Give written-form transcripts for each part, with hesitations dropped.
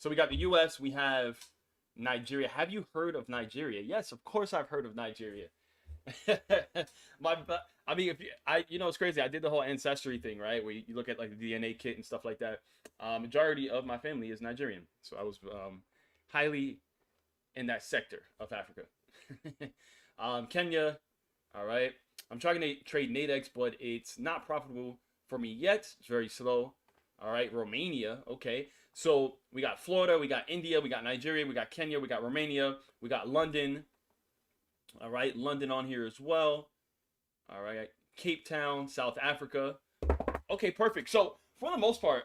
So we got the US, we have Nigeria. Have you heard of Nigeria? Yes, of course I've heard of Nigeria. I mean, if you, it's crazy. I did the whole ancestry thing, right? Where you look at like the DNA kit and stuff like that. Majority of my family is Nigerian, so I was highly in that sector of Africa. Kenya, all right. I'm trying to trade Nadex, but it's not profitable for me yet. It's very slow. All right, Romania, okay. So we got Florida, we got India, we got Nigeria, we got Kenya, we got Romania, we got London. All right, London on here as well. All right, Cape Town, South Africa. Okay, perfect. So for the most part,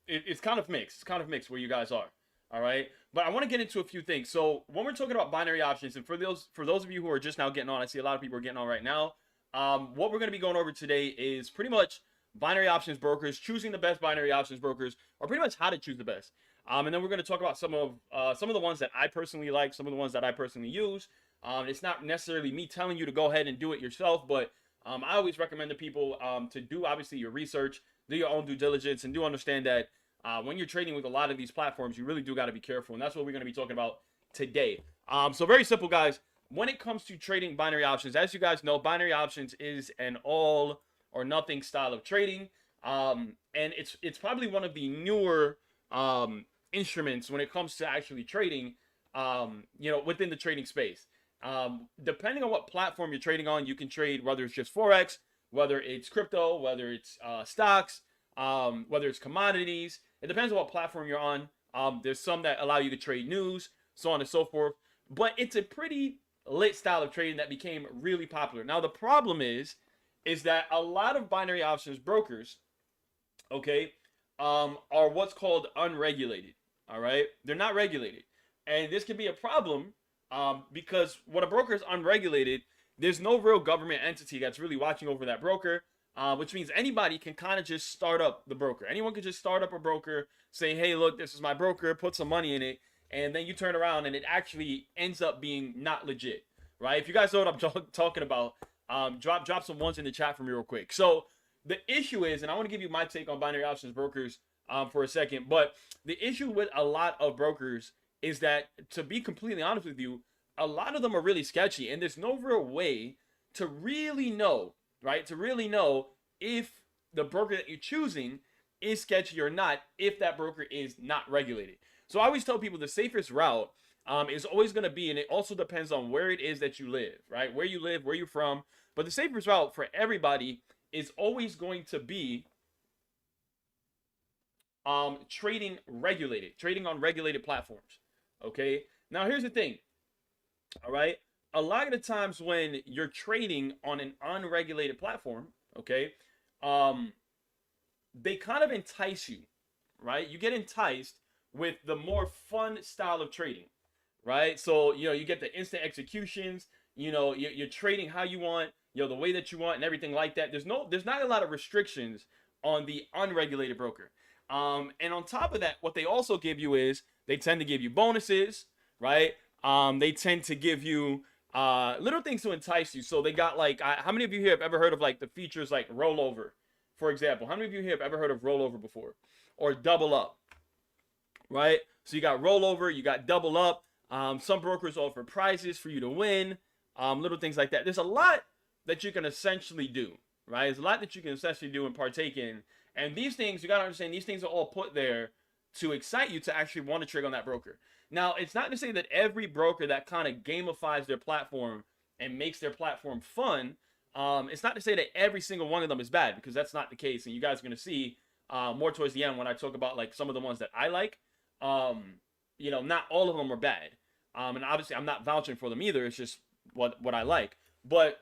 it's kind of mixed. It's kind of mixed where you guys are. All right, but I want to get into a few things. So when we're talking about binary options, and for those of you who are just now getting on, I see a lot of people are getting on right now. What we're going to be going over today is pretty much binary options brokers, choosing the best binary options brokers, or pretty much how to choose the best. And then we're going to talk about some of the ones that I personally like, some of the ones that I personally use. It's not necessarily me telling you to go ahead and do it yourself, but I always recommend to people to do obviously your research, do your own due diligence, and do understand that when you're trading with a lot of these platforms, you really do got to be careful, and that's what we're going to be talking about today. So very simple, guys. When it comes to trading binary options, as you guys know, binary options is an all or nothing style of trading, and it's probably one of the newer instruments when it comes to actually trading, within the trading space. Depending on what platform you're trading on, you can trade whether it's just Forex, whether it's crypto, whether it's stocks, whether it's commodities. It depends on what platform you're on. There's some that allow you to trade news, so on and so forth. But it's a pretty lit style of trading that became really popular. Now, the problem is that a lot of binary options brokers, okay, are what's called unregulated. All right, they're not regulated, and this can be a problem because when a broker is unregulated, there's no real government entity that's really watching over that broker, which means anybody can kind of just start up the broker. Anyone can just start up a broker, say, hey, look, this is my broker, put some money in it, and then you turn around and it actually ends up being not legit, right? If you guys know what I'm talking about, drop some ones in the chat for me real quick. So the issue is, and I want to give you my take on binary options brokers for a second, but the issue with a lot of brokers is that, to be completely honest with you, a lot of them are really sketchy, and there's no real way to really know, right? To really know if the broker that you're choosing is sketchy or not, if that broker is not regulated. So I always tell people the safest route is always going to be, and it also depends on where it is that you live, right? Where you live, where you're from. But the safest route for everybody is always going to be trading on regulated platforms. Okay. Now here's the thing. All right. A lot of the times when you're trading on an unregulated platform, okay, they kind of entice you, right? You get enticed with the more fun style of trading, right? So, you get the instant executions, you're trading how you want, the way that you want and everything like that. There's not a lot of restrictions on the unregulated broker. And on top of that, what they also give you is they tend to give you bonuses, right? They tend to give you little things to entice you. So they got like, how many of you here have ever heard of like the features like rollover, for example? How many of you here have ever heard of rollover before, or double up, right? So you got rollover, you got double up. Some brokers offer prizes for you to win, little things like that. There's a lot that you can essentially do, right? There's a lot that you can essentially do and partake in. And these things, you got to understand, these things are all put there to excite you to actually want to trade on that broker. Now, it's not to say that every broker that kind of gamifies their platform and makes their platform fun, it's not to say that every single one of them is bad, because that's not the case. And you guys are going to see more towards the end when I talk about like some of the ones that I like. Not all of them are bad. And obviously I'm not vouching for them either. It's just what I like. But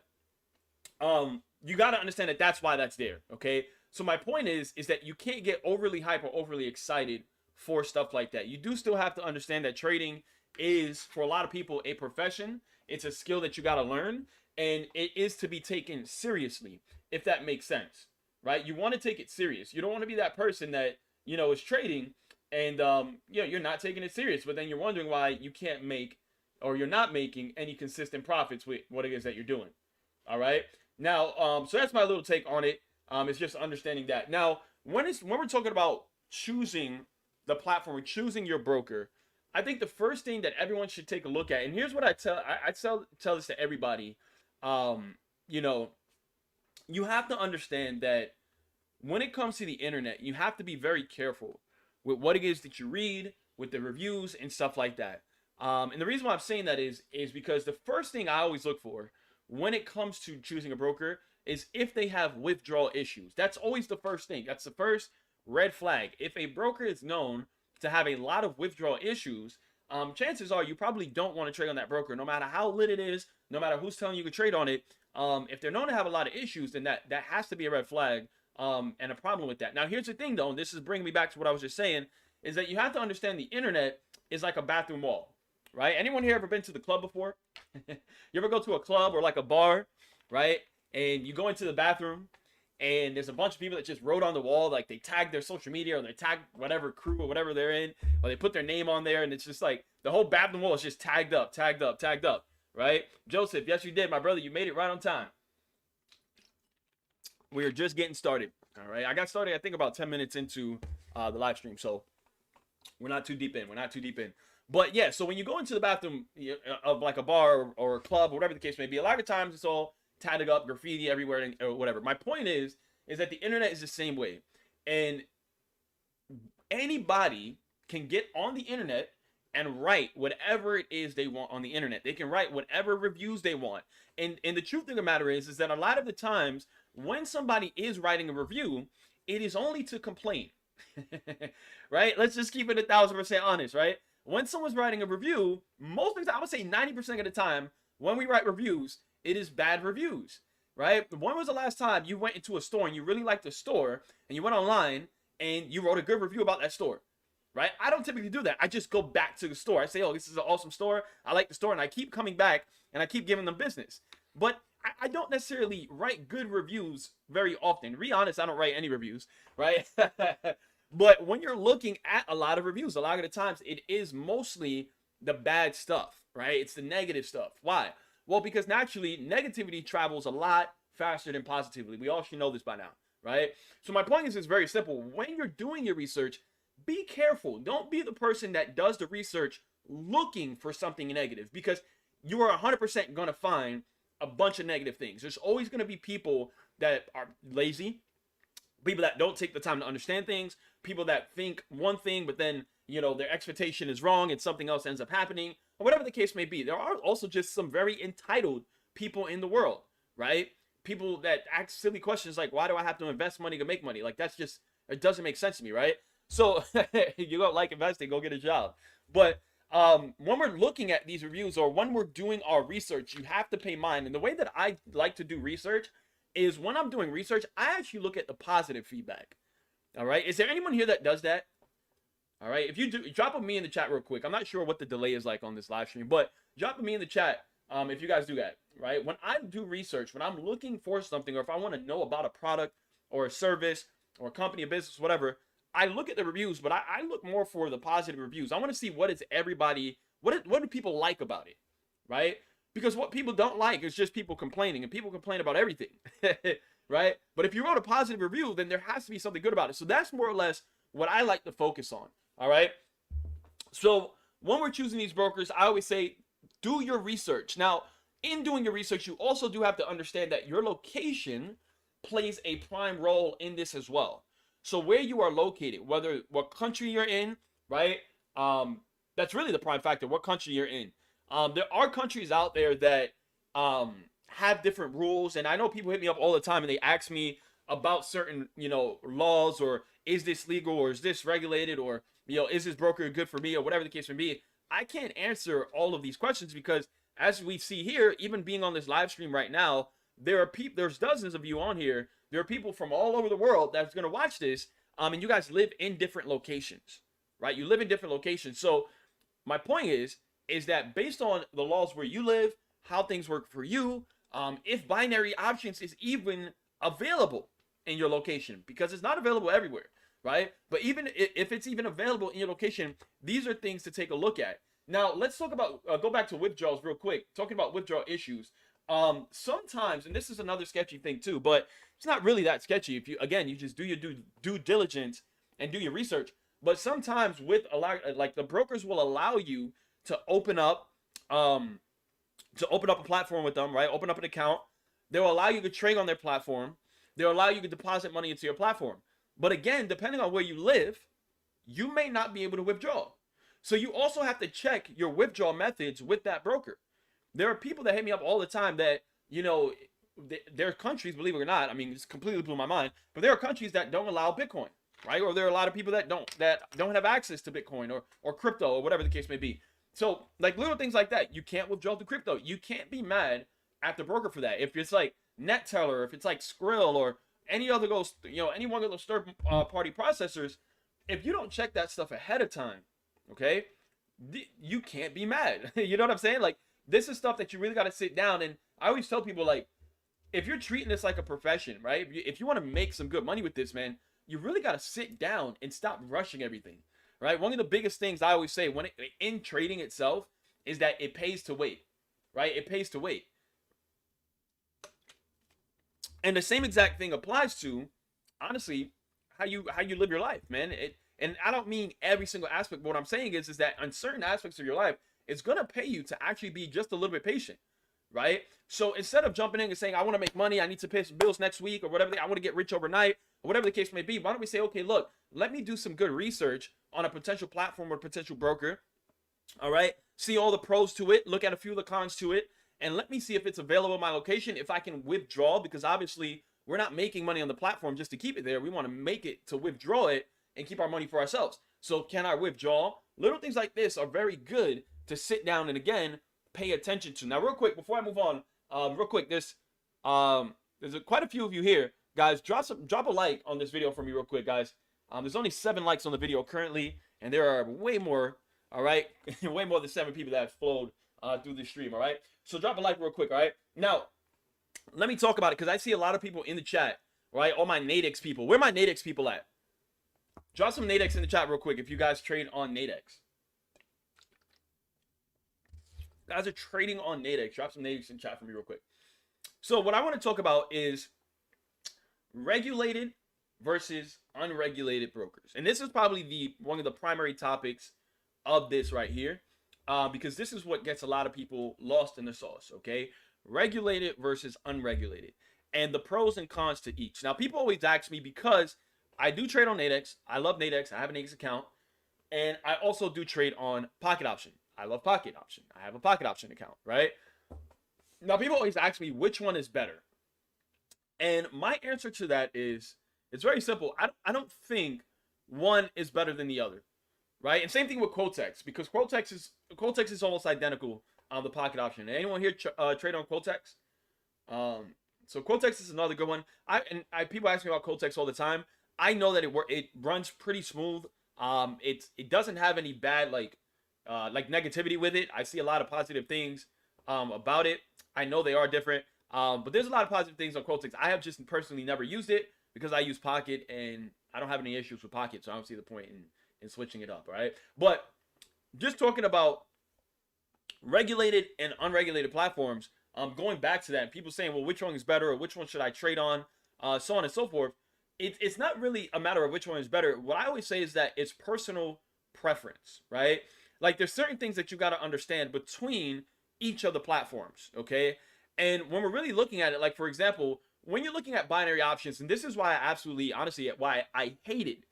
you got to understand that that's why that's there. Okay. So my point is that you can't get overly hype or overly excited for stuff like that. You do still have to understand that trading is, for a lot of people, a profession. It's a skill that you got to learn, and it is to be taken seriously, if that makes sense, right? You want to take it serious. You don't want to be that person that, is trading and, you're not taking it serious, but then you're wondering why you can't make, or you're not making any consistent profits with what it is that you're doing. All right. Now, so that's my little take on it. It's just understanding that. Now, when we're talking about choosing the platform or choosing your broker, I think the first thing that everyone should take a look at, and here's what I tell this to everybody, you know, you have to understand that when it comes to the internet, you have to be very careful with what it is that you read, with the reviews and stuff like that. And the reason why I'm saying that is because the first thing I always look for when it comes to choosing a broker is if they have withdrawal issues. That's always the first thing. That's the first red flag. If a broker is known to have a lot of withdrawal issues, chances are you probably don't want to trade on that broker, no matter how lit it is, no matter who's telling you to trade on it. If they're known to have a lot of issues, then that has to be a red flag, and a problem with that. Now, here's the thing, though, and this is bringing me back to what I was just saying, is that you have to understand the internet is like a bathroom wall, right? Anyone here ever been to the club before? You ever go to a club or like a bar, right? And you go into the bathroom, and there's a bunch of people that just wrote on the wall, like they tagged their social media or they tagged whatever crew or whatever they're in, or they put their name on there, and it's just like the whole bathroom wall is just tagged up, right? Joseph, yes, you did, my brother. You made it right on time. We are just getting started, all right? I got started, I think, about 10 minutes into the live stream, so we're not too deep in. But yeah, so when you go into the bathroom of like a bar or a club or whatever the case may be, a lot of times it's all tatted up, graffiti everywhere, or whatever. My point is that the internet is the same way, and anybody can get on the internet and write whatever it is they want on the internet. They can write whatever reviews they want, and the truth of the matter is that a lot of the times when somebody is writing a review, it is only to complain. Right? Let's just keep it 1000% honest, right? When someone's writing a review, most of the time, I would say 90% of the time, when we write reviews, it is bad reviews, right? When was the last time you went into a store and you really liked the store and you went online and you wrote a good review about that store, right? I don't typically do that. I just go back to the store. I say, oh, this is an awesome store. I like the store, and I keep coming back and I keep giving them business. But I don't necessarily write good reviews very often. To be honest, I don't write any reviews, right? But when you're looking at a lot of reviews, a lot of the times it is mostly the bad stuff, right? It's the negative stuff. Why? Well, because naturally, negativity travels a lot faster than positivity. We all should know this by now, right? So my point is, it's very simple. When you're doing your research, be careful. Don't be the person that does the research looking for something negative, because you are 100% going to find a bunch of negative things. There's always going to be people that are lazy, people that don't take the time to understand things, people that think one thing, but then, you know, their expectation is wrong and something else ends up happening, or whatever the case may be. There are also just some very entitled people in the world, right? People that ask silly questions like, why do I have to invest money to make money? Like, that's just, it doesn't make sense to me, right? So you don't like investing, go get a job. But when we're looking at these reviews, or when we're doing our research, you have to pay mind. And the way that I like to do research is, when I'm doing research, I actually look at the positive feedback. All right. Is there anyone here that does that? All right. If you do, drop a me in the chat real quick. I'm not sure what the delay is like on this live stream, but drop a me in the chat if you guys do that. Right. When I do research, when I'm looking for something, or if I want to know about a product or a service or a company, a business, whatever, I look at the reviews, but I look more for the positive reviews. I want to see what do people like about it, right? Because what people don't like is just people complaining, and people complain about everything, right? But if you wrote a positive review, then there has to be something good about it. So that's more or less what I like to focus on, all right? So when we're choosing these brokers, I always say, do your research. Now, in doing your research, you also do have to understand that your location plays a prime role in this as well. So where you are located, what country you're in, right? That's really the prime factor, what country you're in. There are countries out there that have different rules, and I know people hit me up all the time and they ask me about certain, laws, or is this legal, or is this regulated, or, is this broker good for me, or whatever the case may be. I can't answer all of these questions because, as we see here, even being on this live stream right now, there's dozens of you on here. There are people from all over the world that's going to watch this, and you guys live in different locations, right? You live in different locations. So my point is that based on the laws where you live, how things work for you, if binary options is even available in your location, because it's not available everywhere, right? But even if it's even available in your location, these are things to take a look at. Now, let's talk about, go back to withdrawals real quick, talking about withdrawal issues. Sometimes, and this is another sketchy thing too, but it's not really that sketchy if you just do your due diligence and do your research. But sometimes with a lot, like the brokers will allow you to open up a platform with them, right? Open up an account. They'll allow you to trade on their platform. They'll allow you to deposit money into your platform. But again, depending on where you live, you may not be able to withdraw. So you also have to check your withdrawal methods with that broker. There are people that hit me up all the time that, you know, there are countries, believe it or not, I mean, it's completely blew my mind, but there are countries that don't allow Bitcoin, right? Or there are a lot of people that don't have access to Bitcoin or crypto or whatever the case may be. So like little things like that, you can't withdraw the crypto. You can't be mad at the broker for that. If it's like NetTeller, if it's like Skrill or any other those, you know, any one of those third party processors, if you don't check that stuff ahead of time, okay, you can't be mad. You know what I'm saying? Like, this is stuff that you really got to sit down. And I always tell people, like, if you're treating this like a profession, right? If you want to make some good money with this, man, you really got to sit down and stop rushing everything, right? One of the biggest things I always say in trading itself is that it pays to wait, right? It pays to wait. And the same exact thing applies to, honestly, how you live your life, man. And I don't mean every single aspect, but what I'm saying is that on certain aspects of your life, it's going to pay you to actually be just a little bit patient, right? So instead of jumping in and saying, I want to make money, I need to pay some bills next week or whatever, I want to get rich overnight or whatever the case may be, why don't we say, okay, look, let me do some good research on a potential platform or potential broker, all right? See all the pros to it, look at a few of the cons to it, and let me see if it's available in my location, if I can withdraw, because obviously we're not making money on the platform just to keep it there. We want to make it to withdraw it and keep our money for ourselves. So can I withdraw? Little things like this are very good to sit down and, again, pay attention to. Now, real quick, before I move on, real quick, there's quite a few of you here. Guys, drop a like on this video for me real quick, guys. There's only 7 likes on the video currently, and there are way more, all right? Way more than 7 people that have flowed through the stream, all right? So drop a like real quick, all right? Now, let me talk about it, because I see a lot of people in the chat, right? All my Nadex people. Where are my Nadex people at? Drop some Nadex in the chat real quick if you guys trade on Nadex. Guys are trading on Nadex. Drop some Nadex in chat for me real quick. So what I want to talk about is regulated versus unregulated brokers. And this is probably one of the primary topics of this right here, because this is what gets a lot of people lost in the sauce, okay? Regulated versus unregulated, and the pros and cons to each. Now, people always ask me, because I do trade on Nadex. I love Nadex. I have an Nadex account, and I also do trade on Pocket Option. I love Pocket Option. I have a Pocket Option account, right? Now, people always ask me which one is better, and my answer to that is, it's very simple. I don't think one is better than the other, right? And same thing with Quotex, because Quotex is almost identical on the Pocket Option. Anyone here trade on Quotex? So Quotex is another good one. People ask me about Quotex all the time. I know that it runs pretty smooth. It doesn't have any bad like negativity with it. I see a lot of positive things about it. I know they are different, but there's a lot of positive things on Quotex. I have just personally never used it because I use Pocket, and I don't have any issues with Pocket, so I don't see the point in switching it up, right? But just talking about regulated and unregulated platforms, going back to that, people saying, well, which one is better, or which one should I trade on, so on and so forth. It's not really a matter of which one is better. What I always say is that it's personal preference, right? Like, there's certain things that you got to understand between each of the platforms, okay? And when we're really looking at it, like, for example, when you're looking at binary options, and this is why why I hated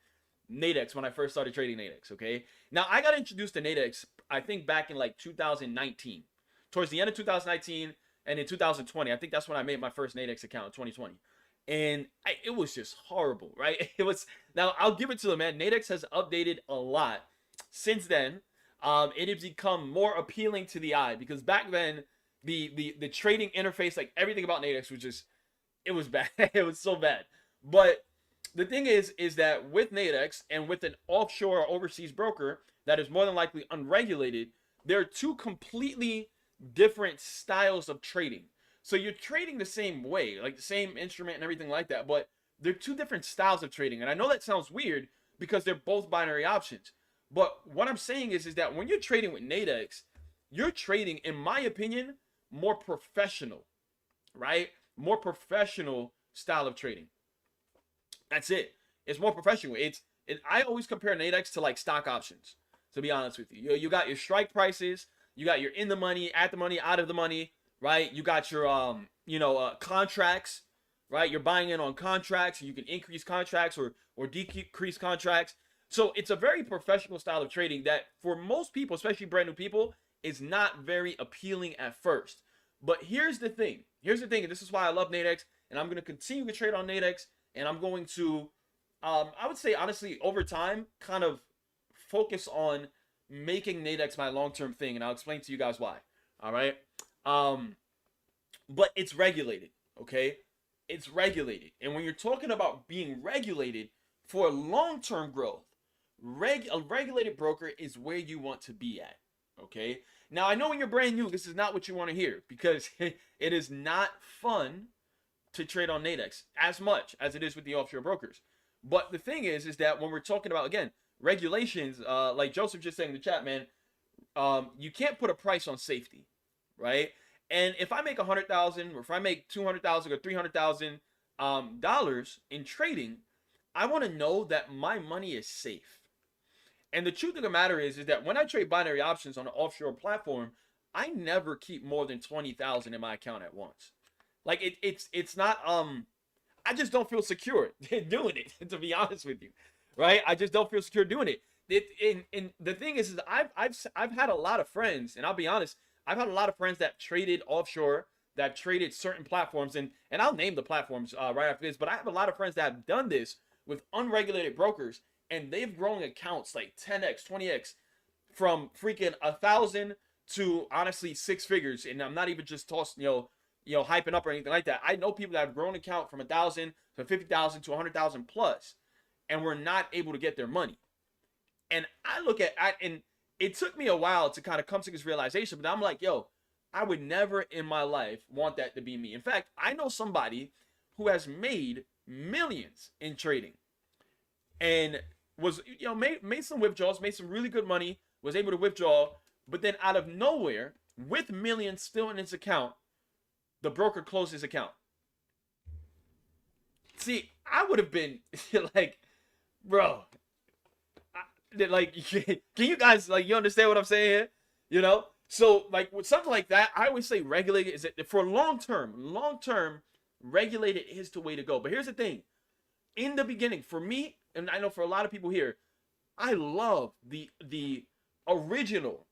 Nadex when I first started trading Nadex, okay? Now, I got introduced to Nadex, I think, back in, like, 2019. Towards the end of 2019 and in 2020. I think that's when I made my first Nadex account, in 2020. And it was just horrible, right? Now, I'll give it to them, man. Nadex has updated a lot since then. It has become more appealing to the eye, because back then, the trading interface, like, everything about Nadex it was bad. It was so bad. But the thing is that with Nadex and with an offshore or overseas broker that is more than likely unregulated, there are two completely different styles of trading. So you're trading the same way, like the same instrument and everything like that, but they're two different styles of trading. And I know that sounds weird because they're both binary options. But what I'm saying is that when you're trading with Nadex, you're trading, in my opinion, more professional, right? More professional style of trading. That's it. It's more professional. I always compare Nadex to like stock options, to be honest with you. You got your strike prices, you got your in the money, at the money, out of the money, right? You got your contracts, right? You're buying in on contracts. You can increase contracts or decrease contracts. So it's a very professional style of trading that for most people, especially brand new people, is not very appealing at first. But here's the thing. And this is why I love Nadex, and I'm going to continue to trade on Nadex, and I'm going to, I would say honestly, over time, kind of focus on making Nadex my long-term thing, and I'll explain to you guys why. All right. But it's regulated, okay? It's regulated. And when you're talking about being regulated for long-term growth, a regulated broker is where you want to be at, okay? Now, I know when you're brand new, this is not what you want to hear, because it is not fun to trade on Nadex as much as it is with the offshore brokers. But the thing is that when we're talking about, again, regulations, like Joseph just saying in the chat, man, you can't put a price on safety, right? And if I make $100,000, or if I make $200,000 or $300,000 dollars in trading, I want to know that my money is safe. And the truth of the matter is that when I trade binary options on an offshore platform, I never keep more than 20,000 in my account at once. Like it's not I just don't feel secure doing it, to be honest with you, right? I just don't feel secure doing it. And the thing is I've had a lot of friends, and I'll be honest, I've had a lot of friends that traded offshore, that traded certain platforms, and I'll name the platforms right after this. But I have a lot of friends that have done this with unregulated brokers, and they've grown accounts like 10x, 20x, from freaking 1,000 to honestly 6 figures. And I'm not even just tossing, hyping up or anything like that. I know people that have grown an account from 1,000 to 50,000 to 100,000 plus, and were not able to get their money. And I look at, and it took me a while to kind of come to this realization, but I'm like, yo, I would never in my life want that to be me. In fact, I know somebody who has made millions in trading, and was, made some withdrawals, made some really good money, was able to withdraw, but then out of nowhere, with millions still in his account, the broker closed his account. See, I would have been like, bro, can you guys, you understand what I'm saying here? So with something like that, I always say regulated is that for long term, regulated is the way to go. But here's the thing. In the beginning, for me, and I know for a lot of people here, I love the original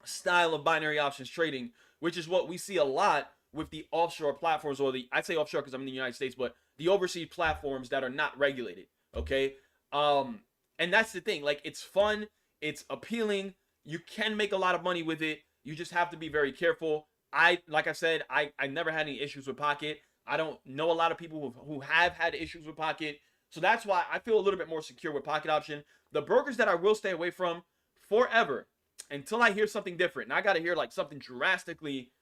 style of binary options trading, which is what we see a lot with the offshore platforms, or I say offshore because I'm in the United States, but the overseas platforms that are not regulated, okay? And that's the thing. It's fun. It's appealing. You can make a lot of money with it. You just have to be very careful. Like I said, I never had any issues with Pocket. I don't know a lot of people who have had issues with Pocket. So that's why I feel a little bit more secure with Pocket Option. The brokers that I will stay away from forever until I hear something different, and I got to hear something drastically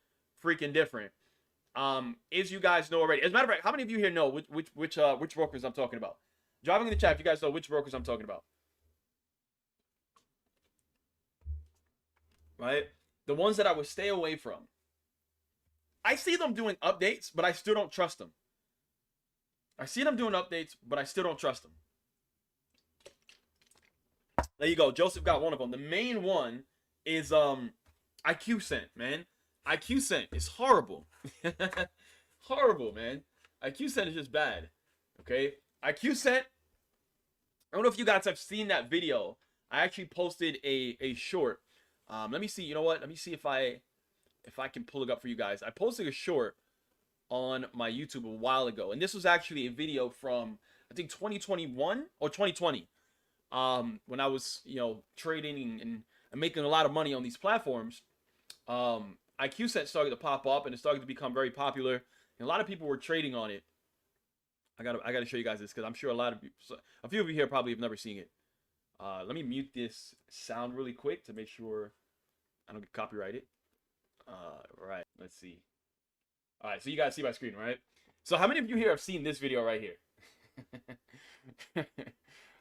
freaking different, is, you guys know already. As a matter of fact, how many of you here know which brokers I'm talking about? Driving in the chat if you guys know which brokers I'm talking about. Right? The ones that I would stay away from. I see them doing updates, but I still don't trust them. I see them doing updates, but I still don't trust them. There you go. Joseph got one of them. The main one is IQcent, man. IQcent is horrible. Horrible, man. IQcent is just bad. Okay? IQcent, I don't know if you guys have seen that video. I actually posted a short. Let me see. You know what? Let me see if I can pull it up for you guys. I posted a short on my YouTube a while ago, and this was actually a video from, I think, 2021 or 2020, when I was, trading and making a lot of money on these platforms. IQcent started to pop up, and it started to become very popular, and a lot of people were trading on it. I gotta show you guys this, because I'm sure a few of you here probably have never seen it. Let me mute this sound really quick to make sure I don't get copyrighted. Right, let's see. All right, so you guys see my screen, right? So how many of you here have seen this video right here?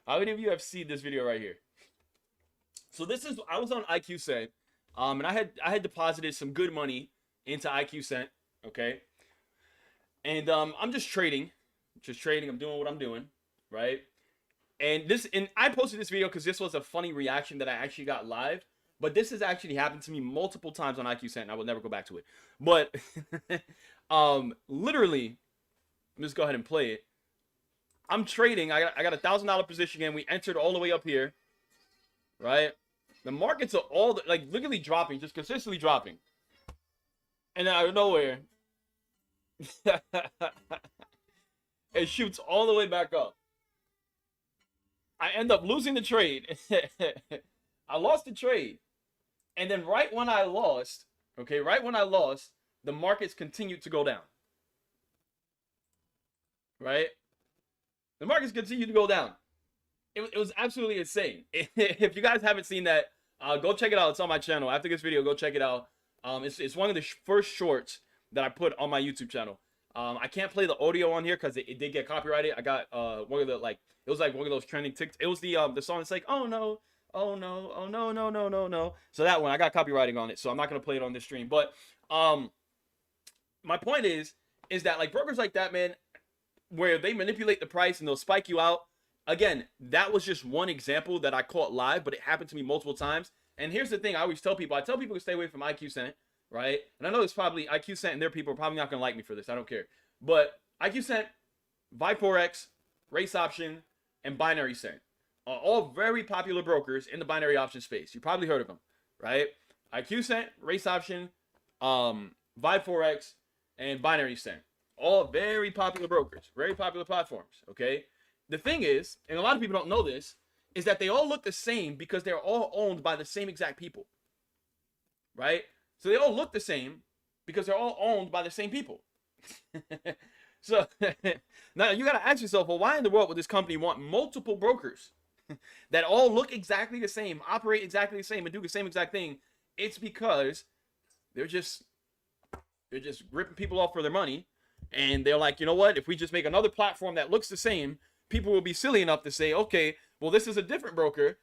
How many of you have seen this video right here? So I was on IQcent, and I had deposited some good money into IQcent, okay? And I'm just trading. I'm doing what I'm doing, right? And I posted this video because this was a funny reaction that I actually got live. But this has actually happened to me multiple times on IQ Cent, and I will never go back to it. But literally, let's go ahead and play it. I'm trading. I got a $1,000 position in. We entered all the way up here, right? The markets are all like literally dropping, just consistently dropping, and out of nowhere, it shoots all the way back up. I end up losing the trade. I lost the trade. And then right when I lost, the markets continued to go down. Right? The markets continued to go down. It was absolutely insane. If you guys haven't seen that, go check it out. It's on my channel. After this video, go check it out. It's one of the first shorts that I put on my YouTube channel. I can't play the audio on here because it did get copyrighted. I got one of the it was like one of those trending TikToks. It was the song that's like, oh no, oh no, oh no, no, no, no, no. So that one, I got copywriting on it, so I'm not gonna play it on this stream. But my point is that like brokers like that, man, where they manipulate the price and they'll spike you out. Again, that was just one example that I caught live, but it happened to me multiple times. And here's the thing: I always tell people to stay away from IQ Cent, right? And I know it's probably IQ Cent and their people are probably not gonna like me for this. I don't care, but IQ Cent, Forex, Race Option, and Binary Cent are all very popular brokers in the binary option space. You probably heard of them, right? IQ Cent, Race Option, Forex, and Binary Cent. All very popular brokers, very popular platforms, okay? The thing is, and a lot of people don't know this, is that they all look the same because they're all owned by the same exact people, right? So they all look the same because they're all owned by the same people. So now you got to ask yourself, well, why in the world would this company want multiple brokers that all look exactly the same, operate exactly the same, and do the same exact thing? It's because they're just ripping people off for their money. And they're like, you know what? If we just make another platform that looks the same, people will be silly enough to say, okay, well, this is a different broker,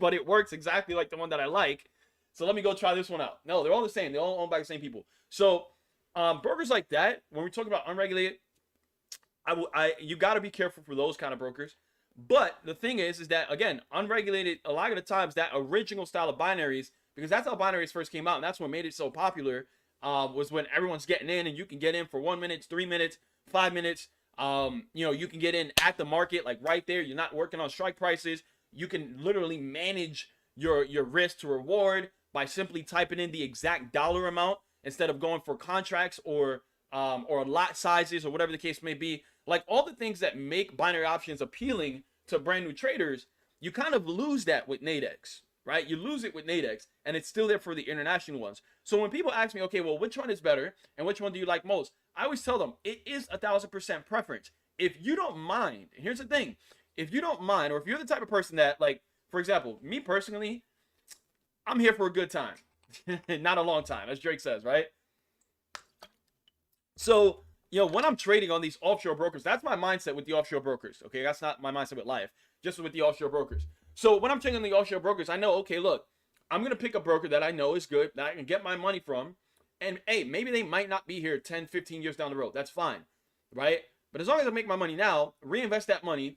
but it works exactly like the one that I like. So let me go try this one out. No, they're all the same. They're all owned by the same people. So brokers like that, when we talk about unregulated, you got to be careful for those kind of brokers. But the thing is that, again, unregulated, a lot of the times, that original style of binaries, because that's how binaries first came out, and that's what made it so popular, was when everyone's getting in, and you can get in for 1 minute, 3 minutes, 5 minutes. You can get in at the market, like right there. You're not working on strike prices. You can literally manage your risk to reward by simply typing in the exact dollar amount instead of going for contracts or lot sizes or whatever the case may be. Like all the things that make binary options appealing to brand new traders, you kind of lose that with Nadex, right? You lose it with Nadex, and it's still there for the international ones. So when people ask me, okay, well, which one is better and which one do you like most? I always tell them it is 1,000% preference. If you don't mind, here's the thing: if you don't mind, or if you're the type of person that, like, for example, me personally, I'm here for a good time, not a long time, as Drake says, right? So, when I'm trading on these offshore brokers, that's my mindset with the offshore brokers. Okay, that's not my mindset with life, just with the offshore brokers. So when I'm trading on the offshore brokers, I know, okay, look, I'm gonna pick a broker that I know is good, that I can get my money from. And hey, maybe they might not be here 10, 15 years down the road. That's fine, right? But as long as I make my money now, reinvest that money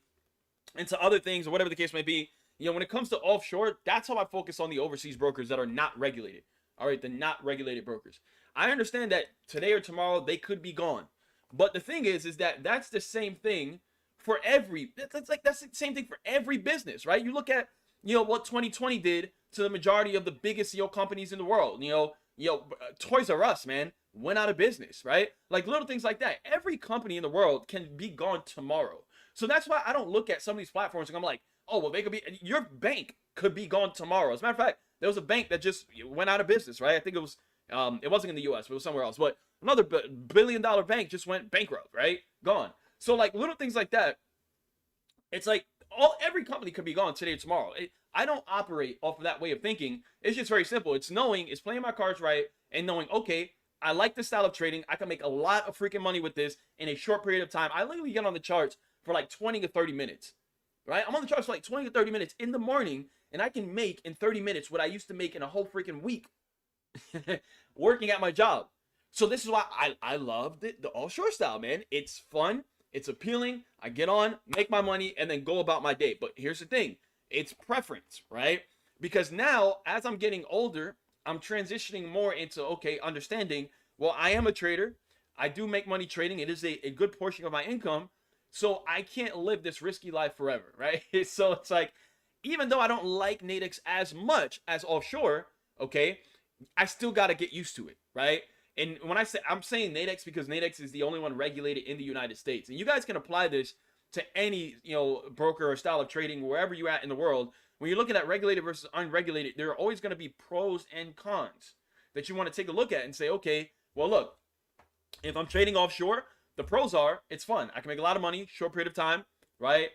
into other things or whatever the case may be. When it comes to offshore, that's how I focus on the overseas brokers that are not regulated. All right, the not regulated brokers. I understand that today or tomorrow they could be gone. But the thing is that that's the same thing for that's the same thing for every business, right? You look at, what 2020 did to the majority of the biggest, companies in the world. Toys R Us, man, went out of business, right? Like little things like that. Every company in the world can be gone tomorrow. So that's why I don't look at some of these platforms and I'm like, oh, well, they could be, your bank could be gone tomorrow. As a matter of fact, there was a bank that just went out of business, right? I think it was, it wasn't in the US, but it was somewhere else. But another billion-dollar bank just went bankrupt, right? Gone. So like little things like that, it's like every company could be gone today or tomorrow. I don't operate off of that way of thinking. It's just very simple. It's playing my cards right and knowing, okay, I like this style of trading. I can make a lot of freaking money with this in a short period of time. I literally get on the charts for like 20 to 30 minutes, right? I'm on the charts for like 20 to 30 minutes in the morning, and I can make in 30 minutes what I used to make in a whole freaking week working at my job. So this is why I love the offshore style, man. It's fun. It's appealing. I get on, make my money, and then go about my day. But here's the thing. It's preference, right? Because now, as I'm getting older, I'm transitioning more into, okay, understanding, well, I am a trader. I do make money trading. It is a good portion of my income. So I can't live this risky life forever, right? So it's like, even though I don't like Nadex as much as offshore, okay, I still got to get used to it, right? And when I say, I'm saying Nadex because Nadex is the only one regulated in the United States. And you guys can apply this to any, broker or style of trading, wherever you're at in the world. When you're looking at regulated versus unregulated, there are always going to be pros and cons that you want to take a look at and say, okay, well, look, if I'm trading offshore, the pros are, it's fun. I can make a lot of money, short period of time, right?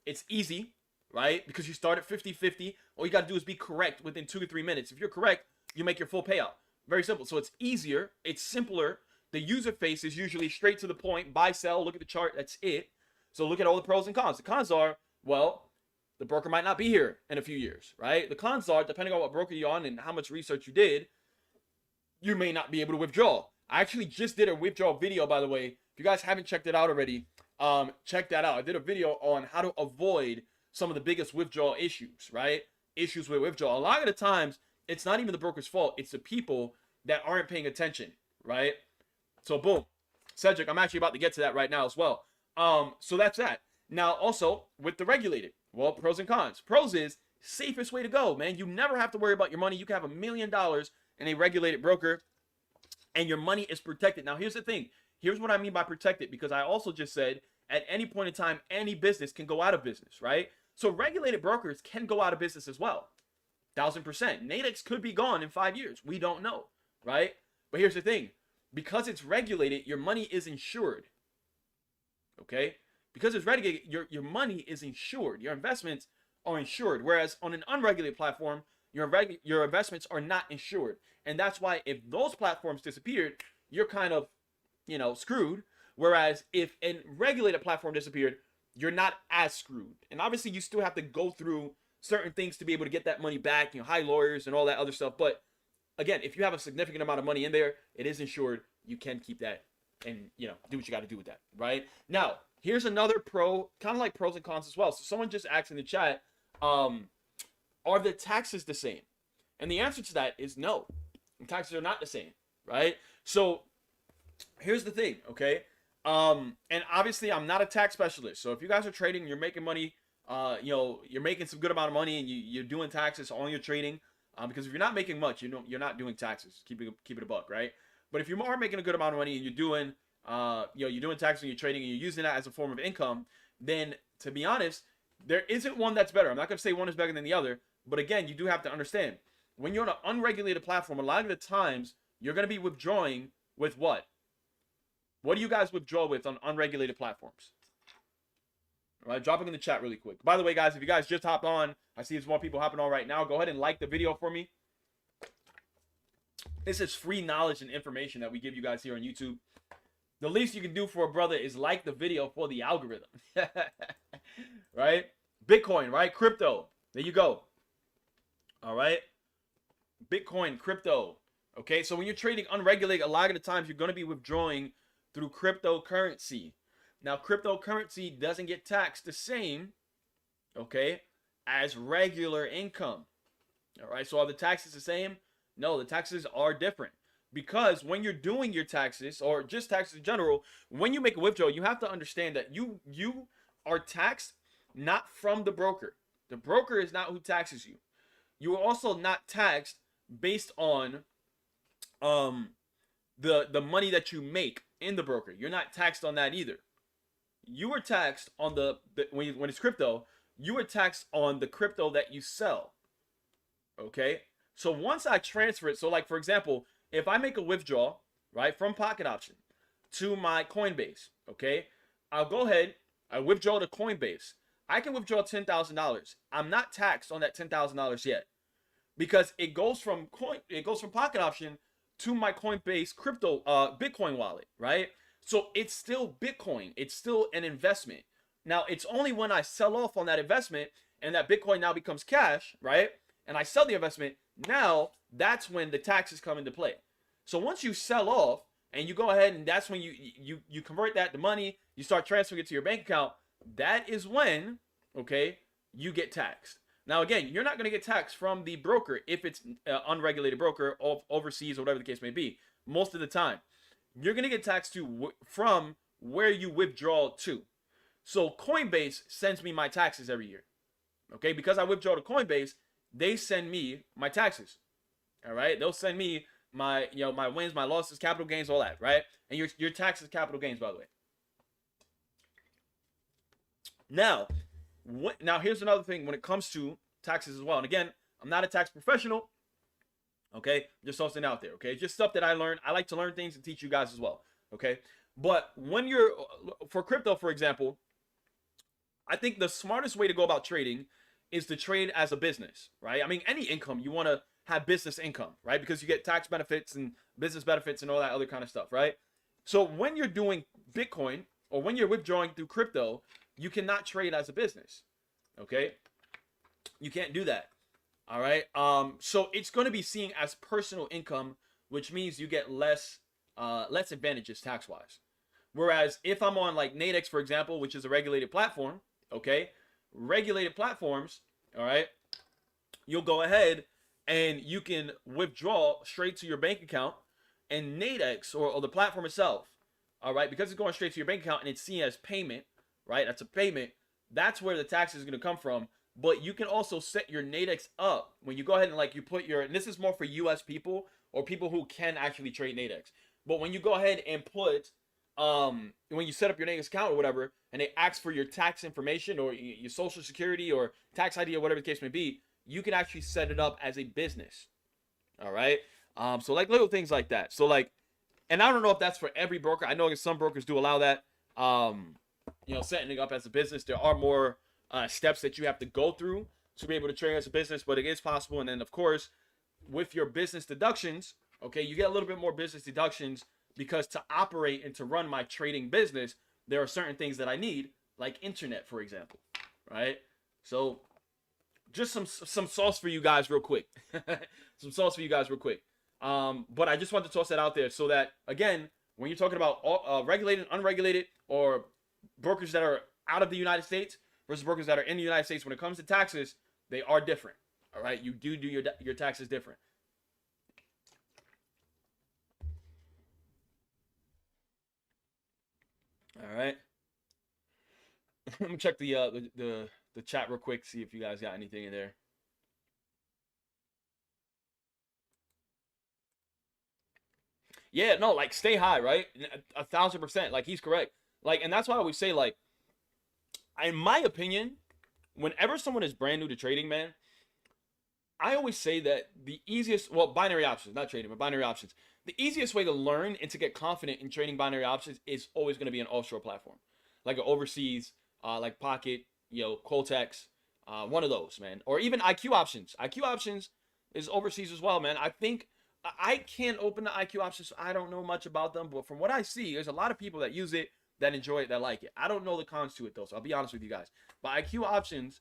It's easy, right? Because you start at 50-50. All you got to do is be correct within 2 to 3 minutes. If you're correct, you make your full payout. Very simple. So it's easier. It's simpler. The user face is usually straight to the point. Buy, sell, look at the chart. That's it. So look at all the pros and cons. The cons are, well, the broker might not be here in a few years, right? The cons are, depending on what broker you're on and how much research you did, you may not be able to withdraw. I actually just did a withdrawal video, by the way. If you guys haven't checked it out already, check that out. I did a video on how to avoid some of the biggest withdrawal issues, right? Issues with withdrawal. A lot of the times, it's not even the broker's fault. It's the people that aren't paying attention, right? So boom. Cedric, I'm actually about to get to that right now as well. So that's that. Now, also, with the regulated, well, pros and cons. Pros is safest way to go, man. You never have to worry about your money. You can have $1 million in a regulated broker, and your money is protected. Now, here's the thing. Here's what I mean by protected, because I also just said at any point in time, any business can go out of business, right? So regulated brokers can go out of business as well. 1000%. Nadex could be gone in 5 years. We don't know, right? But here's the thing. Because it's regulated, your money is insured. Okay? Because it's regulated, your money is insured. Your investments are insured. Whereas on an unregulated platform, your investments are not insured. And that's why if those platforms disappeared, you're kind of, screwed. Whereas if a regulated platform disappeared, you're not as screwed. And obviously you still have to go through certain things to be able to get that money back, hire lawyers and all that other stuff. But again, if you have a significant amount of money in there, it is insured. You can keep that and, do what you got to do with that, right? Now, here's another pro, kind of like pros and cons as well. So someone just asked in the chat, are the taxes the same? And the answer to that is no. The taxes are not the same, right? So here's the thing, okay? And obviously I'm not a tax specialist. So if you guys are trading, you're making money, you're making some good amount of money and you're doing taxes on your trading. Because if you're not making much, you're not doing taxes. Keep it a buck, right? But if you are making a good amount of money and you're doing, you're doing taxes and you're trading and you're using that as a form of income, then to be honest, there isn't one that's better. I'm not going to say one is better than the other, but again, you do have to understand when you're on an unregulated platform, a lot of the times you're going to be withdrawing with what? What do you guys withdraw with on unregulated platforms? All right, drop it in the chat really quick. By the way, guys, if you guys just hopped on, I see there's more people hopping on right now. Go ahead and like the video for me. This is free knowledge and information that we give you guys here on YouTube. The least you can do for a brother is like the video for the algorithm. Right? Bitcoin, right? Crypto. There you go. All right? Bitcoin, crypto. Okay, so when you're trading unregulated, a lot of the times you're going to be withdrawing through cryptocurrency. Now, cryptocurrency doesn't get taxed the same, okay, as regular income. All right, so are the taxes the same? No, the taxes are different. Because when you're doing your taxes, or just taxes in general, when you make a withdrawal, you have to understand that you are taxed not from the broker. The broker is not who taxes you. You are also not taxed based on the money that you make in the broker. You're not taxed on that either. You are taxed on when it's crypto, you are taxed on the crypto that you sell. Okay? So once I transfer it, so like for example, if I make a withdrawal, right, from Pocket Option to my Coinbase, okay, I'll go ahead, I withdraw to Coinbase. I can withdraw $10,000. I'm not taxed on that $10,000 yet because it goes from Pocket Option to my Coinbase crypto Bitcoin wallet, right? So it's still Bitcoin. It's still an investment. Now, it's only when I sell off on that investment and that Bitcoin now becomes cash, right? And I sell the investment, now that's when the taxes come into play. So once you sell off, and you go ahead and that's when you convert that to money, you start transferring it to your bank account, that is when, okay, you get taxed. Now, again, you're not going to get taxed from the broker if it's unregulated broker overseas or whatever the case may be. Most of the time, you're going to get taxed from where you withdraw to. So Coinbase sends me my taxes every year. Okay, because I withdraw to Coinbase, they send me my taxes. All right, they'll send me my my wins, my losses, capital gains, all that, right? And your taxes, capital gains, by the way. Now, here's another thing when it comes to taxes as well. And again, I'm not a tax professional. Okay, just something out there. Okay, just stuff that I learned. I like to learn things and teach you guys as well. Okay, but when you're for crypto, for example, I think the smartest way to go about trading is to trade as a business, right? I mean, any income, you want to have business income, right? Because you get tax benefits and business benefits and all that other kind of stuff, right? So when you're doing Bitcoin or when you're withdrawing through crypto, you cannot trade as a business, okay? You can't do that, all right? So it's going to be seen as personal income, which means you get less advantages tax-wise. Whereas if I'm on like Nadex, for example, which is a regulated platform, okay? Regulated platforms, all right, you'll go ahead and you can withdraw straight to your bank account, and Nadex or the platform itself, all right, because it's going straight to your bank account and it's seen as payment, right? That's a payment. That's where the tax is going to come from. But you can also set your Nadex up when you go ahead and like you put your, and this is more for US people or people who can actually trade Nadex. But when you go ahead and put when you set up your Nadex account or whatever, and they ask for your tax information or your social security or tax ID or whatever the case may be, you can actually set it up as a business. All right. So like little things like that. So like, and I don't know if that's for every broker. I know some brokers do allow that. Setting it up as a business. There are more steps that you have to go through to be able to trade as a business, but it is possible. And then of course, with your business deductions, okay, you get a little bit more business deductions. Because to operate and to run my trading business, there are certain things that I need, like internet, for example, right? So just some sauce for you guys real quick. Some sauce for you guys real quick. But I just want to toss that out there so that, again, when you're talking about regulated, unregulated, or brokers that are out of the United States versus brokers that are in the United States, when it comes to taxes, they are different, all right? You do your taxes different. All right. Let me check the chat real quick, see if you guys got anything in there. Yeah, no, like stay high, right? 1,000%. Like he's correct. Like, and that's why I always say, like, in my opinion, whenever someone is brand new to trading, man, I always say that the easiest, well, binary options, not trading, but binary options. The easiest way to learn and to get confident in trading binary options is always going to be an offshore platform, like an overseas, like Pocket, Quotex, one of those, man, or even IQ options. IQ options is overseas as well, man. I think I can't open the IQ options, so I don't know much about them, but from what I see, there's a lot of people that use it, that enjoy it, that like it. I don't know the cons to it though, so I'll be honest with you guys. But IQ options,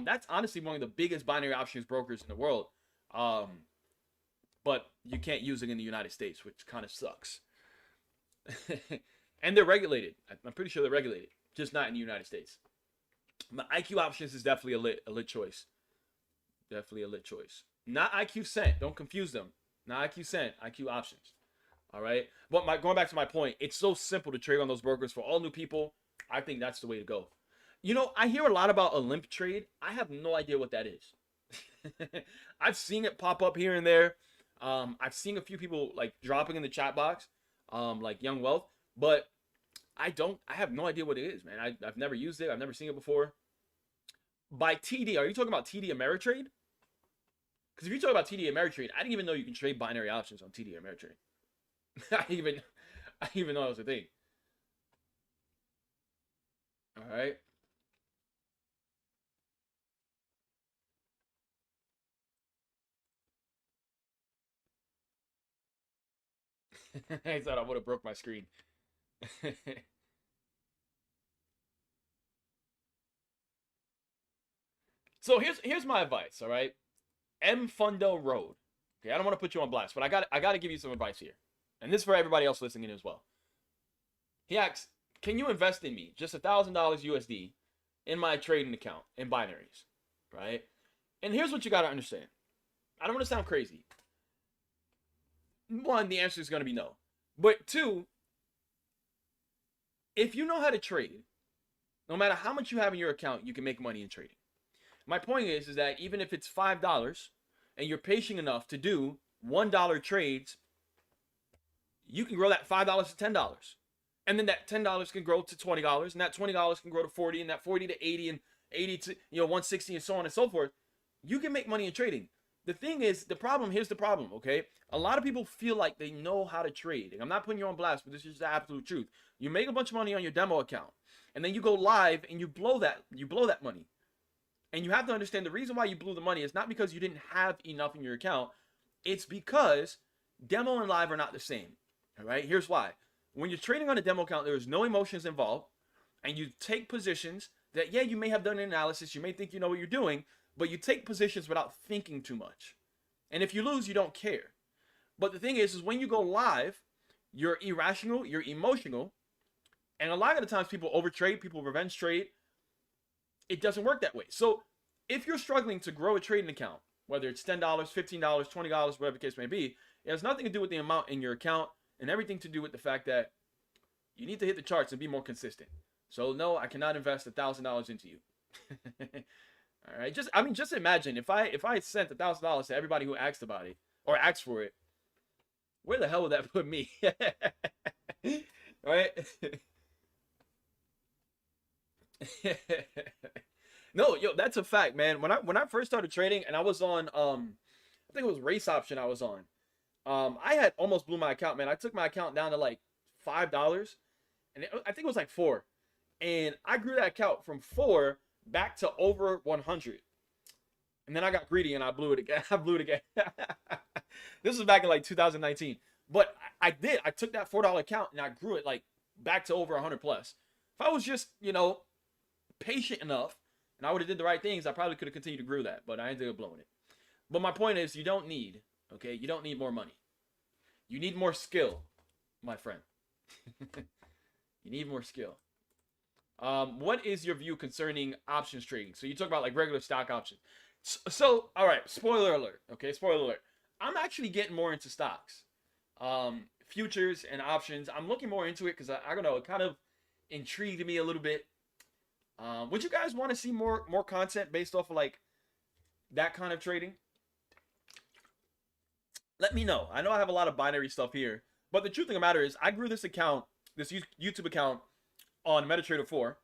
that's honestly one of the biggest binary options brokers in the world. But you can't use it in the United States, which kind of sucks. And they're regulated. I'm pretty sure they're regulated, just not in the United States. But IQ options is definitely a lit choice. Definitely a lit choice. Not IQ Cent. Don't confuse them. Not IQ Cent. IQ options. All right. But going back to my point, it's so simple to trade on those brokers for all new people. I think that's the way to go. I hear a lot about a limp trade. I have no idea what that is. I've seen it pop up here and there. I've seen a few people like dropping in the chat box, like Young Wealth, but I have no idea what it is, man. I've never used it. I've never seen it before. By TD, are you talking about TD Ameritrade? Because if you're talking about TD Ameritrade, I didn't even know you can trade binary options on TD Ameritrade. I didn't even know that was a thing. All right. I thought I would have broke my screen. So here's my advice, all right? M Fundo Road. Okay, I don't want to put you on blast, but I got to give you some advice here. and this is for everybody else listening as well. He asks, can you invest in me just $1,000 USD in my trading account in binaries, right? And here's what you got to understand. I don't want to sound crazy. One, the answer is going to be no. But two, if you know how to trade, no matter how much you have in your account, you can make money in trading. My point is that even if it's $5 and you're patient enough to do $1 trades, you can grow that $5 to $10. And then that $10 can grow to $20, and that $20 can grow to $40, and that $40 to $80, and $80 to $160, and so on and so forth. You can make money in trading. The thing is, here's the problem, okay? A lot of people feel like they know how to trade. And I'm not putting you on blast, but this is the absolute truth. You make a bunch of money on your demo account, and then you go live and you blow that money. And you have to understand the reason why you blew the money is not because you didn't have enough in your account. It's because demo and live are not the same. All right? Here's why. When you're trading on a demo account, there is no emotions involved, and you take positions that, yeah, you may have done an analysis, you may think you know what you're doing, but you take positions without thinking too much. And if you lose, you don't care. But the thing is when you go live, you're irrational, you're emotional, and a lot of the times people overtrade, people revenge trade. It doesn't work that way. So if you're struggling to grow a trading account, whether it's $10, $15, $20, whatever the case may be, it has nothing to do with the amount in your account and everything to do with the fact that you need to hit the charts and be more consistent. So no, I cannot invest $1,000 into you. All right, just imagine if I sent $1,000 to everybody who asked about it or asked for it, where the hell would that put me? Right? No, yo, that's a fact, man. When I first started trading, and I was on I think it was race option I was on. I had almost blew my account, man. I took my account down to like $5, and I think it was like $4, and I grew that account from $4 back to over 100, and then I got greedy and I blew it again. This was back in like 2019, but I took that $4 account and I grew it like back to over 100 plus. If I was just patient enough and I would have did the right things, I probably could have continued to grow that, but I ended up blowing it. But my point is, you don't need more money. You need more skill, my friend. You need more skill. What is your view concerning options trading? So you talk about like regular stock options. So all right, spoiler alert. Okay, spoiler alert. I'm actually getting more into stocks, futures and options. I'm looking more into it because I don't know, it kind of intrigued me a little bit. Would you guys want to see more content based off of like that kind of trading? Let me know. I know I have a lot of binary stuff here, but the truth of the matter is I grew this account, this YouTube account, on MetaTrader 4,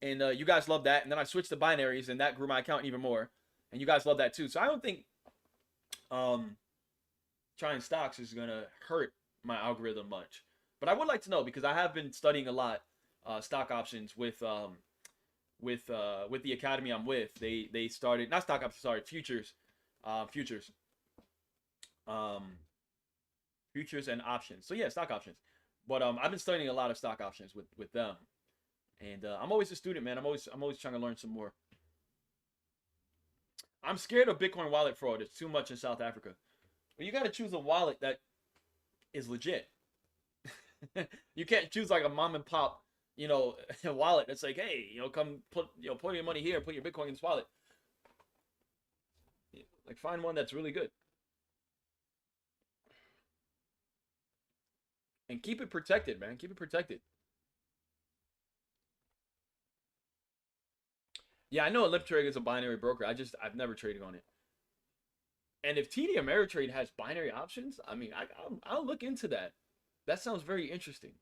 and you guys love that. And then I switched to binaries, and that grew my account even more, and you guys love that too. So I don't think trying stocks is gonna hurt my algorithm much, but I would like to know, because I have been studying a lot stock options with the academy I'm with. They started, not stock options, sorry, futures and options. So yeah, stock options. But I've been studying a lot of stock options with them, and I'm always a student, man. I'm always trying to learn some more. I'm scared of Bitcoin wallet fraud. It's too much in South Africa. Well, you got to choose a wallet that is legit. You can't choose like a mom and pop, wallet that's like, hey, come put your money here, put your Bitcoin in this wallet. Like, find one that's really good. And keep it protected, man. Keep it protected. Yeah, I know Elliptrade is a binary broker. I've never traded on it. And if TD Ameritrade has binary options, I mean, I'll look into that. That sounds very interesting.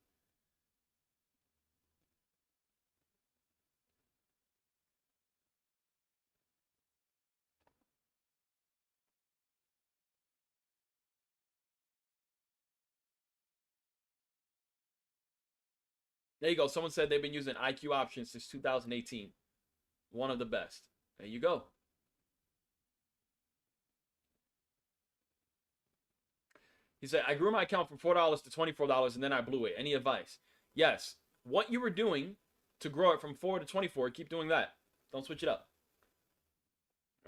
There you go. Someone said they've been using IQ options since 2018. One of the best. There you go. He said, I grew my account from $4 to $24 and then I blew it. Any advice? Yes. What you were doing to grow it from 4 to 24, keep doing that. Don't switch it up.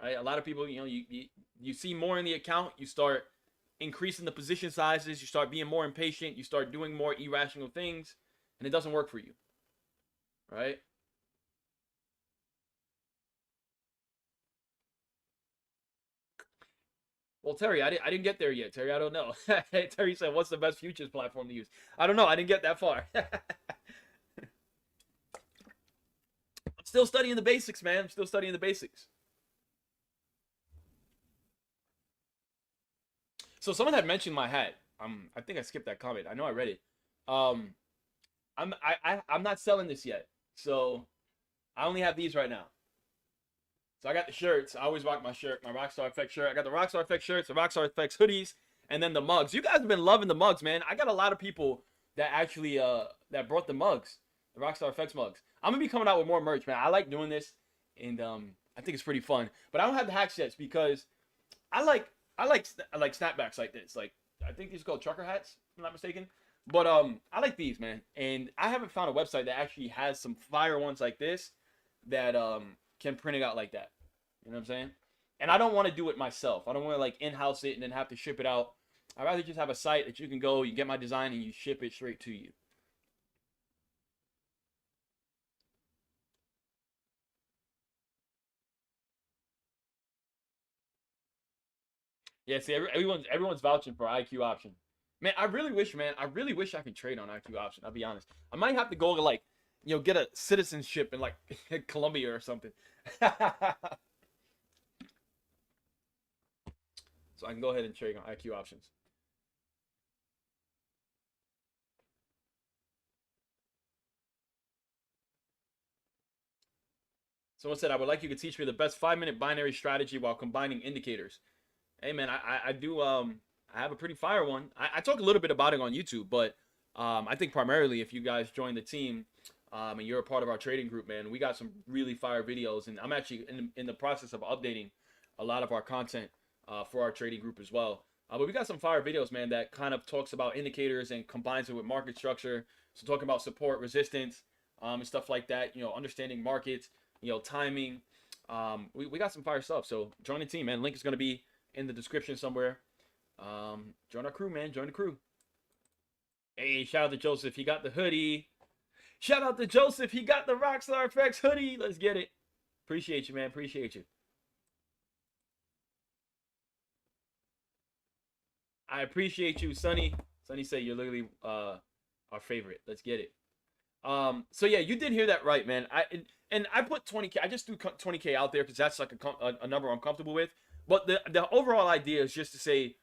Right? A lot of people, you see more in the account, you start increasing the position sizes, you start being more impatient, you start doing more irrational things, and it doesn't work for you, right? Well, Terry, I didn't get there yet. Terry, I don't know. Terry said, what's the best futures platform to use? I don't know. I didn't get that far. I'm still studying the basics, man. I'm still studying the basics. So someone had mentioned my hat. I think I skipped that comment. I know I read it. Um, I'm not selling this yet. So I only have these right now. So I got the shirts. I always rock my shirt, my RockStarrFX shirt. I got the RockStarrFX shirts, the RockStarrFX hoodies, and then the mugs. You guys have been loving the mugs, man. I got a lot of people that actually that brought the mugs, the RockStarrFX mugs. I'm gonna be coming out with more merch, man. I like doing this, and I think it's pretty fun. But I don't have the hacks yet because I like snapbacks like this. Like I think these are called trucker hats, if I'm not mistaken. But I like these, man. And I haven't found a website that actually has some fire ones like this that can print it out like that. You know what I'm saying? And I don't want to do it myself. I don't want to like in-house it and then have to ship it out. I'd rather just have a site that you can go, you get my design, and you ship it straight to you. Yeah, see, everyone's vouching for IQ option. Man, I really wish, man, I really wish I could trade on IQ option. I'll be honest. I might have to go to like, get a citizenship in like Colombia or something. So I can go ahead and trade on IQ options. Someone said, I would like you to teach me the best 5-minute binary strategy while combining indicators. Hey man, I do I have a pretty fire one. I talk a little bit about it on YouTube, but I think primarily if you guys join the team and you're a part of our trading group, man, we got some really fire videos, and I'm actually in the process of updating a lot of our content for our trading group as well. But we got some fire videos, man, that kind of talks about indicators and combines it with market structure. So talking about support, resistance, and stuff like that. Understanding markets, timing. We got some fire stuff. So join the team, man. Link is going to be in the description somewhere. Join our crew, man. Join the crew. Hey, shout out to Joseph. He got the hoodie. Shout out to Joseph. He got the RockStarrFX hoodie. Let's get it. Appreciate you, man. Appreciate you. I appreciate you, Sonny. Sonny said you're literally our favorite. Let's get it. So yeah, you did hear that right, man. I put 20K. I just threw 20K out there because that's like a number I'm comfortable with. But the overall idea is just to say,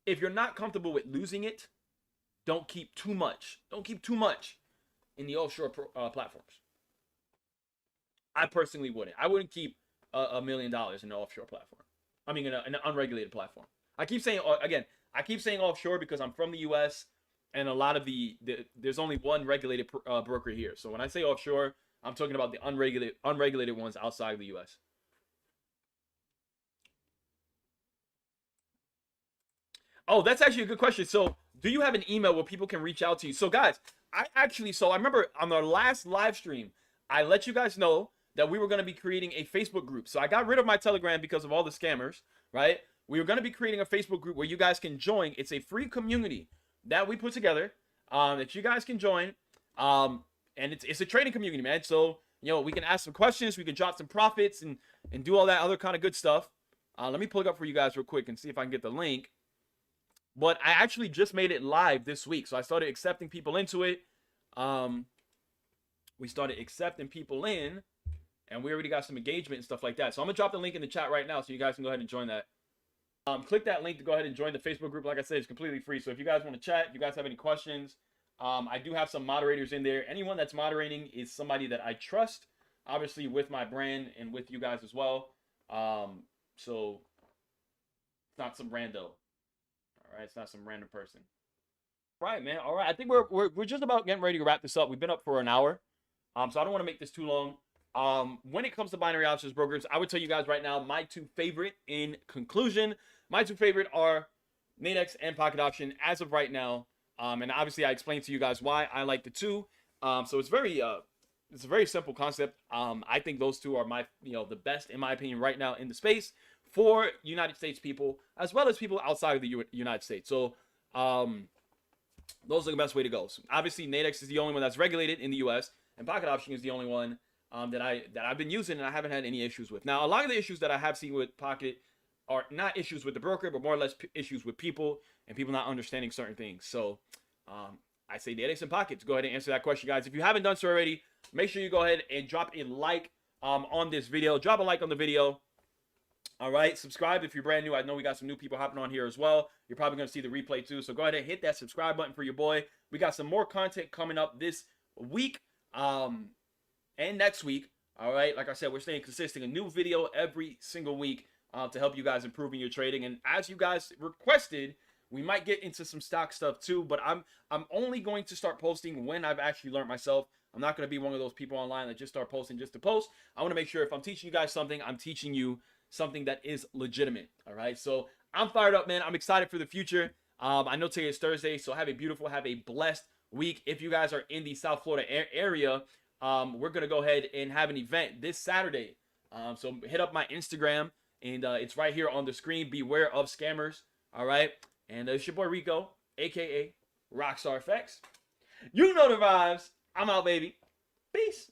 if you're not comfortable with losing it, don't keep too much. Don't keep too much in the offshore platforms. I personally wouldn't. I wouldn't keep $1 million in an offshore platform. I mean, in an unregulated platform. I keep saying, again, I keep saying offshore because I'm from the U.S. and a lot of there's only one regulated broker here. So when I say offshore, I'm talking about the unregulated ones outside of the U.S. Oh, that's actually a good question. So do you have an email where people can reach out to you? So guys, I remember on our last live stream, I let you guys know that we were going to be creating a Facebook group. So I got rid of my Telegram because of all the scammers, right? We were going to be creating a Facebook group where you guys can join. It's a free community that we put together that you guys can join. And it's a trading community, man. So, we can ask some questions. We can drop some profits and do all that other kind of good stuff. Let me pull it up for you guys real quick and see if I can get the link. But I actually just made it live this week. So I started accepting people into it. We started accepting people in. And we already got some engagement and stuff like that. So I'm going to drop the link in the chat right now so you guys can go ahead and join that. Click that link to go ahead and join the Facebook group. Like I said, it's completely free. So if you guys want to chat, if you guys have any questions, I do have some moderators in there. Anyone that's moderating is somebody that I trust, obviously with my brand and with you guys as well. So it's not some rando. All right, it's not some random person. All right, man. All right, I think we're just about getting ready to wrap this up. We've been up for an hour, so I don't want to make this too long. When it comes to binary options brokers, I would tell you guys right now, my two favorite in conclusion. My two favorite are Nadex and Pocket Option as of right now. And obviously I explained to you guys why I like the two. So it's a very simple concept. I think those two are the best in my opinion right now in the space for United States people as well as people outside of the United States. So those are the best way to go. So obviously, Nadex is the only one that's regulated in the U.S., and Pocket Option is the only one that I've been using, and I haven't had any issues with. Now, a lot of the issues that I have seen with Pocket are not issues with the broker, but more or less issues with people and people not understanding certain things. So I say Nadex and Pocket to go ahead and answer that question, guys. If you haven't done so already, make sure you go ahead and drop a like on this video. Drop a like on the video. All right, subscribe if you're brand new. I know we got some new people hopping on here as well. You're probably going to see the replay too. So go ahead and hit that subscribe button for your boy. We got some more content coming up this week and next week. All right, like I said, we're staying consistent. A new video every single week to help you guys improving your trading. And as you guys requested, we might get into some stock stuff too. But I'm only going to start posting when I've actually learned myself. I'm not going to be one of those people online that just start posting just to post. I want to make sure if I'm teaching you guys something, I'm teaching you something that is legitimate. All right, so I'm fired up, man. I'm excited for the future. I know today is Thursday, so have a blessed week. If you guys are in the South Florida area, we're gonna go ahead and have an event this Saturday. So hit up my Instagram, and it's right here on the screen. Beware of scammers. All right, and it's your boy Rico, aka RockStarrFX. You know the vibes. I'm out, baby. Peace.